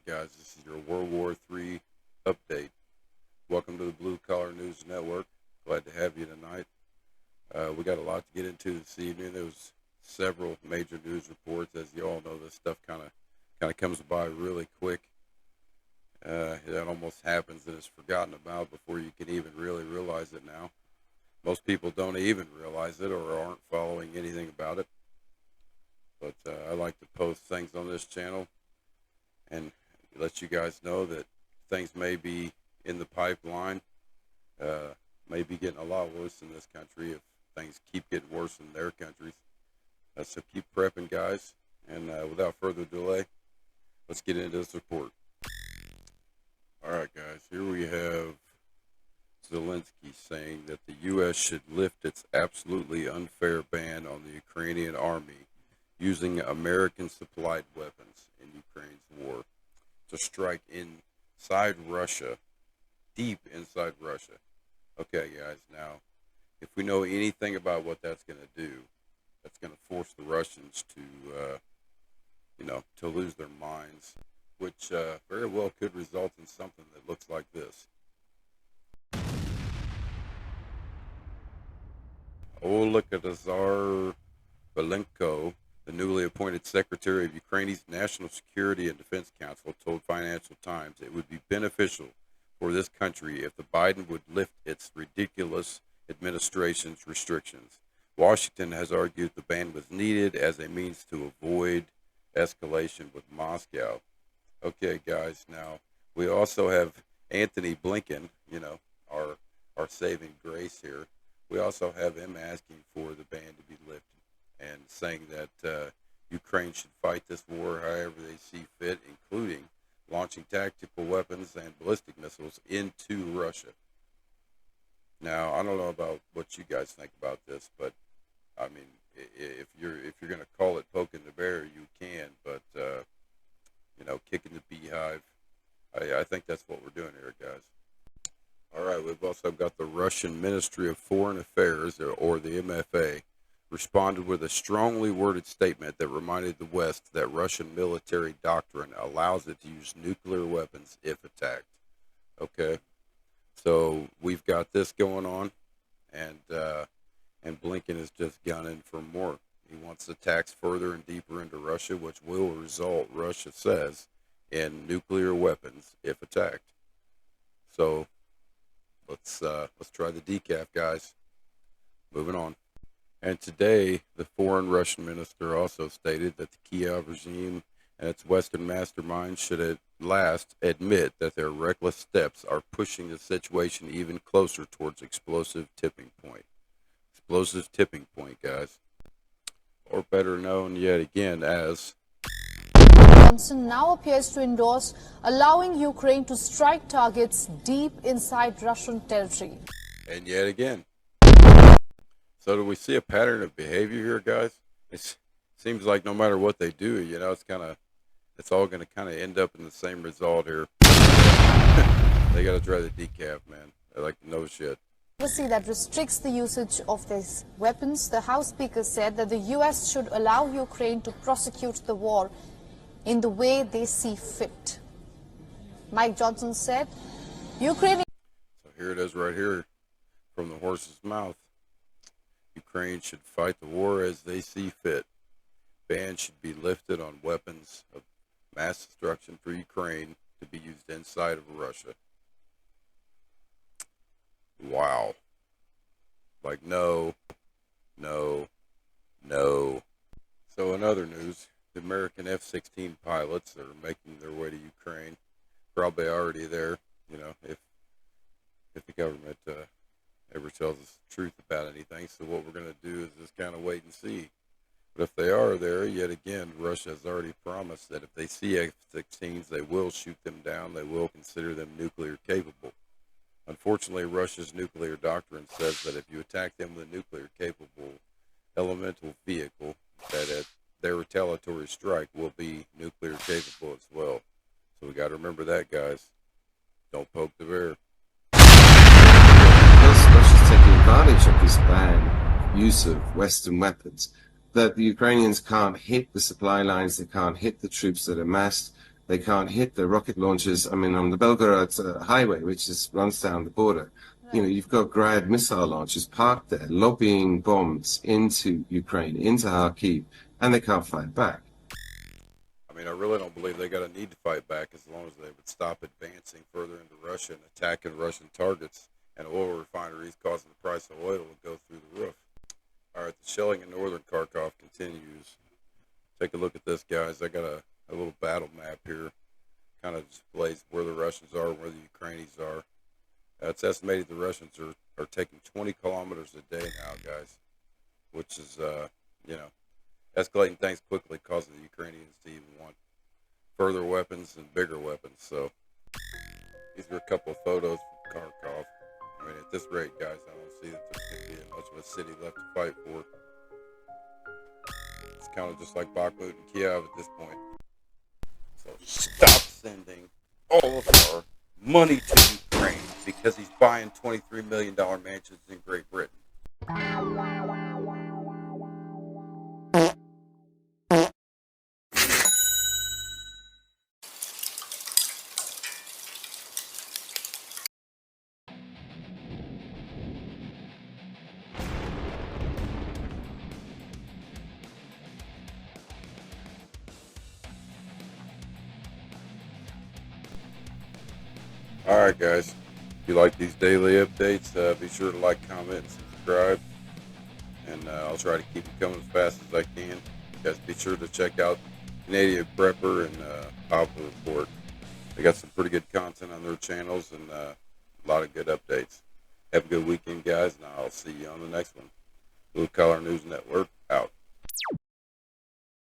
Alright guys, this is your World War III update. Welcome to the Blue Collar News Network. Glad to have you tonight. We got a lot to get into this evening. There was several major news reports. As you all know, this stuff kind of comes by really quick. It almost happens and it's forgotten about before you can even really realize it now. Most people don't even realize it or aren't following anything about it. But I like to post things on this channel and let you guys know that things may be in the pipeline, may be getting a lot worse in this country if things keep getting worse in their countries. So keep prepping, guys, and without further delay, let's get into this report. Alright guys, here we have Zelensky saying that the U.S. should lift its absolutely unfair ban on the Ukrainian army using American-supplied weapons in Ukraine's war to strike inside Russia, deep inside Russia. Okay, guys, now, if we know anything about what that's going to do, that's going to force the Russians to, to lose their minds, which very well could result in something that looks like this. Oleksiy Belenko, the newly appointed Secretary of Ukraine's National Security and Defense Council, told Financial Times it would be beneficial for this country if the Biden would lift its ridiculous administration's restrictions. Washington has argued the ban was needed as a means to avoid escalation with Moscow. Okay, guys, now we also have Anthony Blinken, our saving grace here. We also have him asking for the ban to be lifted and saying that Ukraine should fight this war however they see fit, including launching tactical weapons and ballistic missiles into Russia. Now, I don't know about what you guys think about this, but I mean, if you're going to call it poking the bear, you can, but kicking the beehive, I think that's what we're doing here, guys. All right, we've also got the Russian Ministry of Foreign Affairs, or the MFA, responded with a strongly worded statement that reminded the West that Russian military doctrine allows it to use nuclear weapons if attacked. Okay, so we've got this going on, and Blinken is just gunning for more. He wants attacks further and deeper into Russia, which will result, Russia says, in nuclear weapons if attacked. So let's try the decaf, guys. Moving on. And today, the foreign Russian minister also stated that the Kiev regime and its Western masterminds should at last admit that their reckless steps are pushing the situation even closer towards explosive tipping point. Explosive tipping point, guys. Or better known yet again as... Johnson now appears to endorse allowing Ukraine to strike targets deep inside Russian territory. And yet again. So do we see a pattern of behavior here, guys? It seems like no matter what they do, it's all going to kind of end up in the same result here. They got to try the decaf, man. They like to know shit. Policy that restricts the usage of these weapons, the House Speaker said that the U.S. should allow Ukraine to prosecute the war in the way they see fit. Mike Johnson said, Ukraine... So here it is right here from the horse's mouth. Ukraine should fight the war as they see fit. Ban should be lifted on weapons of mass destruction for Ukraine to be used inside of Russia. Wow. Like, no. So in other news, the American F-16 pilots that are making their way to Ukraine, probably already there, if the government ever tells us the truth about anything. So what we're going to do is just kind of wait and see. But if they are there, yet again, Russia has already promised that if they see F-16s, they will shoot them down. They will consider them nuclear capable. Unfortunately, Russia's nuclear doctrine says that if you attack them with a nuclear capable elemental vehicle, that their retaliatory strike will be nuclear capable as well. So we got to remember that, guys. Don't poke the bear. Russia's taking advantage of this ban use of Western weapons, that the Ukrainians can't hit the supply lines, they can't hit the troops that are massed They can't hit the rocket launchers. I mean, on the Belgorod highway, which runs down the border, you know, you've got Grad missile launchers parked there, lobbing bombs into Ukraine, into Kharkiv, and they can't fight back. I mean, I really don't believe they got a need to fight back as long as they would stop advancing further into Russia and attacking Russian targets and oil refineries, causing the price of oil to go through the roof. All right, the shelling in northern Kharkov continues. Take a look at this, guys. I got a little battle map here. Kind of displays where the Russians are and where the Ukrainians are. It's estimated the Russians are taking 20 kilometers a day now, guys, which is, you know, escalating things quickly, causing the Ukrainians to even want further weapons and bigger weapons. So these are a couple of photos from Kharkov. I mean, at this rate, guys, I don't see that there's going to be much of a city left to fight for. It's kind of just like Bakhmut and Kiev at this point. So stop sending all of our money to Ukraine because he's buying $23 million mansions in Great Britain. Alright, guys, if you like these daily updates, be sure to like, comment, and subscribe. And I'll try to keep them coming as fast as I can. You guys be sure to check out Canadian Prepper and Papa Report. They got some pretty good content on their channels and a lot of good updates. Have a good weekend, guys, and I'll see you on the next one. Blue Collar News Network, out.